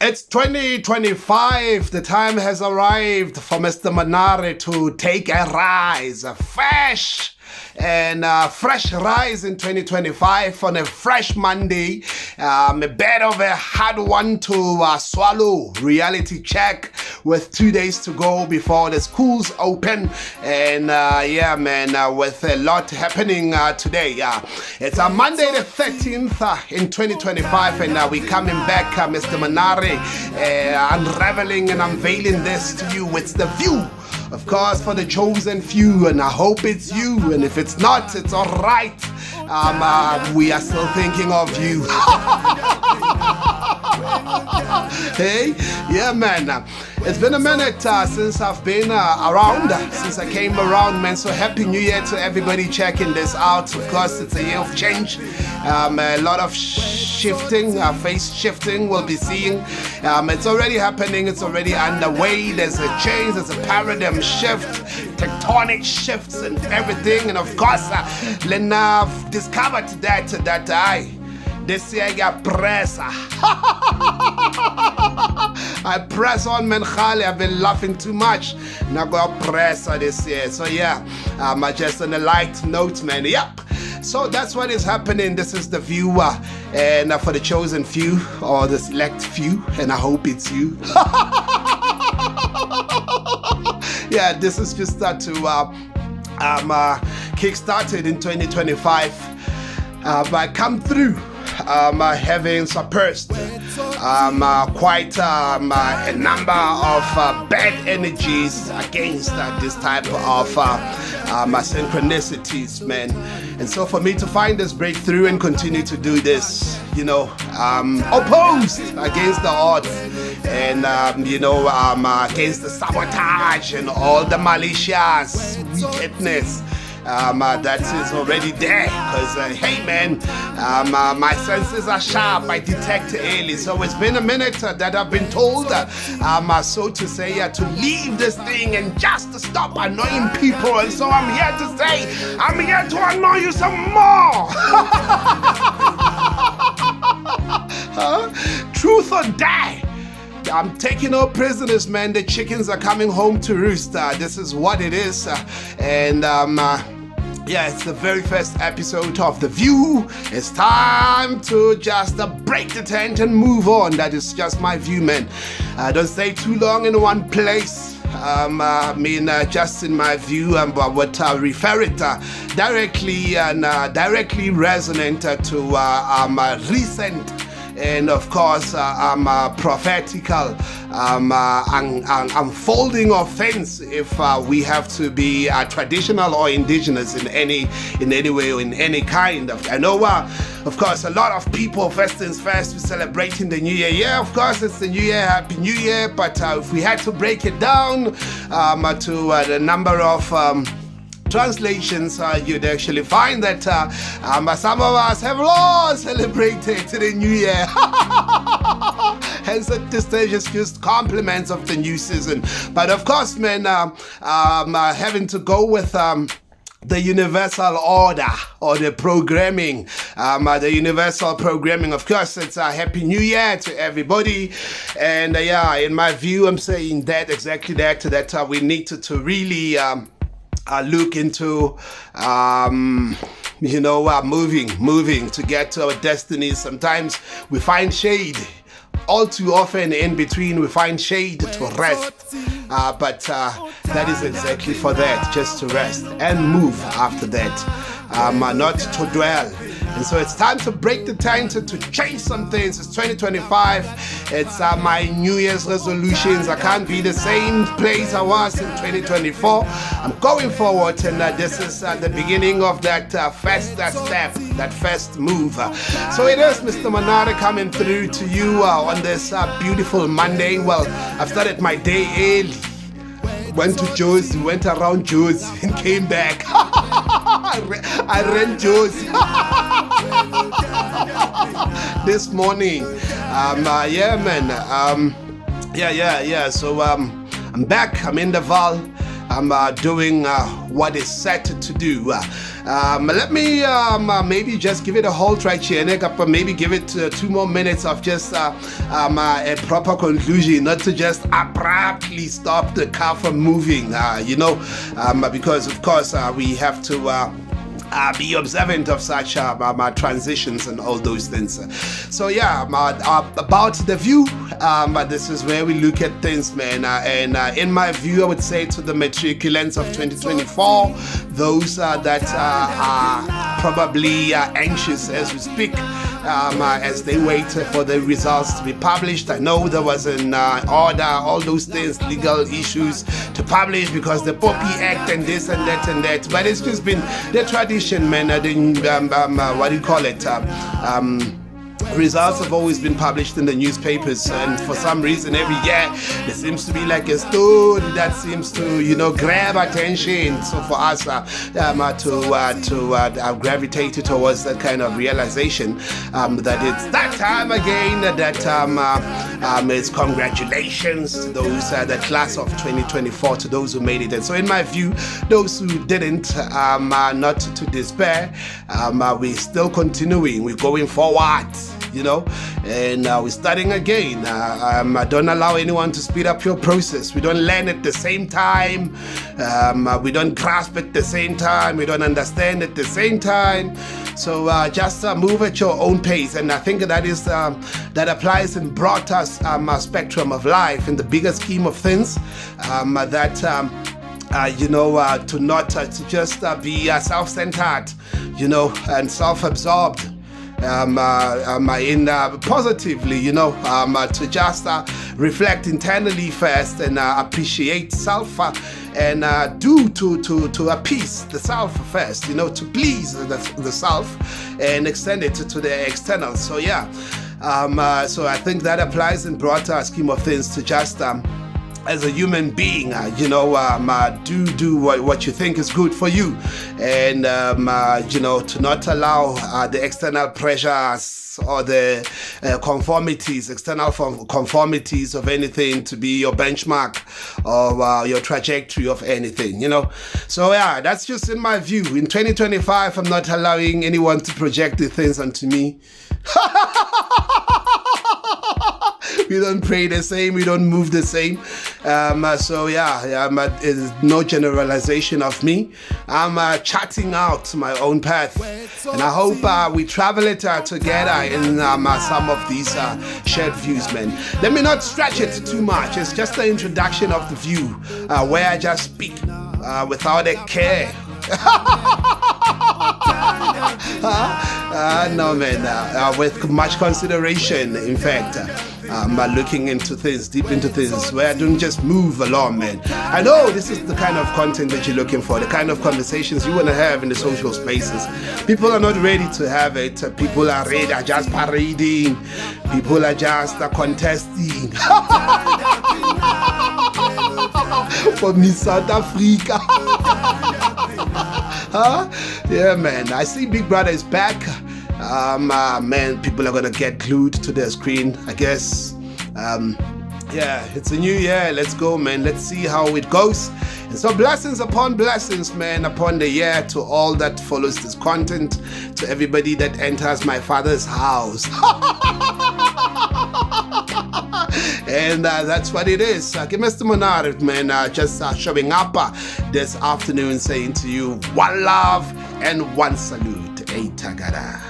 It's 2025. The time has arrived for Mr. Manare to take a rise, a fresh rise in 2025 on a fresh Monday. A bit of a hard one to swallow. Reality check with 2 days to go before the schools open. And with a lot happening today. It's a Monday the 13th in 2025, and we coming back, Mr. Manare, unraveling and unveiling this to you. It's the view, of course, for the chosen few, and I hope it's you. And if it's not, it's all right. We are still thinking of you. Hey, yeah, man. It's been a minute since I've been around, since I came around, man. So happy New Year to everybody checking this out. Of course, it's a year of change. A lot of shifting, face shifting we'll be seeing. It's already happening. It's already underway. There's a change. There's a paradigm shift, tectonic shifts and everything. And of course, then I've discovered that this year I got press. I press on, man. I've been laughing too much. Now got press this year. So yeah, just on a light note, man. Yep. So that's what is happening. This is the view, and for the chosen few or the select few, and I hope it's you. Yeah, this is just to kick-started in 2025. I come through having suppressed quite a number of bad energies against this type of synchronicities, man. And so for me to find this breakthrough and continue to do this, opposed against the odds, and against the sabotage and all the malicious wickedness that is already there, because hey man, my senses are sharp, I detect early. So it's been a minute that I've been told, so to say, to leave this thing and just to stop annoying people. And so I'm here to say, I'm here to annoy you some more. Truth or die. I'm taking no prisoners, man. The chickens are coming home to roost. This is what it is. It's the very first episode of The View. It's time to just break the tent and move on. That is just my view, man. Don't stay too long in one place. Just in my view, but what I refer it directly resonant to recent and of course prophetical unfolding of things, if we have to be traditional or indigenous in any way or in any kind of. I know of course a lot of people, first things first, we're celebrating the new year. Yeah, of course it's the new year, happy new year, but if we had to break it down to the number of translations, you'd actually find that some of us have long celebrated the new year. Hence at this stage it's just compliments of the new season. But of course, man, having to go with the universal order or the programming, the universal programming. Of course, it's a happy new year to everybody. And in my view, I'm saying that exactly that we need to really look into moving to get to our destinies. Sometimes we find shade. All too often in between we find shade to rest. But that is exactly for that, just to rest and move after that, not to dwell. And so it's time to break the tent, to change some things. It's 2025. It's my New Year's resolutions. I can't be the same place I was in 2024. I'm going forward, and this is the beginning of that first step, that first move. So it is Mr. Manare coming through to you on this beautiful Monday. Well, I've started my day early. Went to Joe's, went around Joe's and came back. I ran Joe's this morning. So I'm back. I'm in the Val. I'm doing what is set to do. Let me maybe just give it a whole try here, but maybe give it 2 more minutes of just a proper conclusion, not to just abruptly stop the car from moving, because of course we have to be observant of such transitions and all those things. So yeah, about the view, this is where we look at things, man. And in my view, I would say to the matriculants of 2024, those that are probably anxious as we speak, as they wait for the results to be published. I know there was an order, all those things, legal issues to publish because the Poppy Act and this and that and that, but it's just been the tradition, man. I didn't, what do you call it? Results have always been published in the newspapers, and for some reason every year there seems to be like a story that seems to grab attention. So for us to gravitate towards that kind of realization that it's that time again, that it's congratulations to those the class of 2024, to those who made it. And so in my view, those who didn't, not to despair, we're still continuing, we're going forward, and we're starting again. Don't allow anyone to speed up your process. We don't learn at the same time. We don't grasp at the same time. We don't understand at the same time. So just move at your own pace. And I think that is that applies in broad spectrum of life, in the bigger scheme of things. To just be self-centered, and self-absorbed. Positively, to just reflect internally first and appreciate self and do to appease the self first, to please the self and extend it to the external. So yeah, so I think that applies in broader scheme of things to just as a human being, do what you think is good for you, and to not allow the external pressures or the external conformities of anything to be your benchmark or your trajectory of anything, So yeah, that's just in my view. In 2025, I'm not allowing anyone to project the things onto me. We don't pray the same, we don't move the same. So yeah, it's no generalization of me. I'm charting out my own path, and I hope we travel it together in some of these shared views, man. Let me not stretch it too much. It's just the introduction of the view, where I just speak without a care. No, man, with much consideration, in fact. Looking into things, deep into things, where I don't just move along, man. I know this is the kind of content that you're looking for, the kind of conversations you want to have in the social spaces. People are not ready to have it. People are ready, are just parading. People are just contesting. For me, South Africa. Yeah, man. I see Big Brother is back. Man, people are gonna get glued to their screen, I guess. Yeah, it's a new year. Let's go, man. Let's see how it goes. And so blessings upon blessings, man, upon the year, to all that follows this content, to everybody that enters my Father's house. And that's what it is. Mr. Monarch, man, just showing up this afternoon, saying to you, one love and one salute. Hey, Tagada.